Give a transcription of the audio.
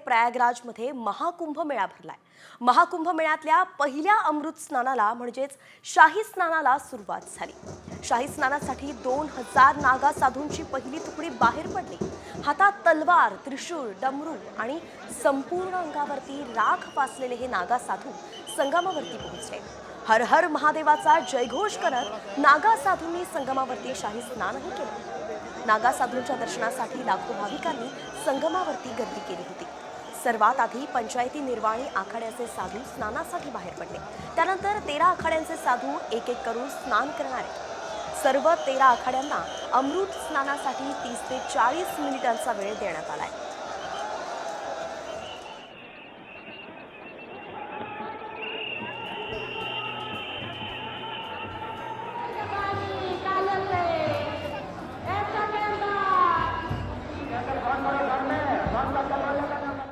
प्रयागराजमध्ये महाकुंभ मेळा भरलाय। महाकुंभ मेळ्यातल्या पहिल्या अमृत स्नानाला म्हणजेच शाही स्नानाला सुरुवात झाली। शाही स्नानासाठी 2000 नागा साधूंची पहिली तुकडी बाहेर पडली। हातात तलवार, त्रिशूळ, डमरू आणि संपूर्ण अंगावरती राख फासलेले हे नागा साधू संगमावरती पोहोचले। हर हर महादेवाचा जयघोष करत नागा साधूंनी संगमावरती शाही स्नानही केले। नागा साधूंच्या दर्शनासाठी लाखो भाविकांनी संगमावरती गर्दी केली होती। सर्वात आधी पंचायती निर्वाणी आखाड्याचे साधू स्नानासाठी बाहेर पडले। त्यानंतर 13 आखाड्यांचे साधू एक एक करून स्नान करणार आहेत। सर्व 13 आखाड्यांना अमृत स्नानासाठी 30 ते 40 मिनिटांचा वेळ देण्यात आलाय।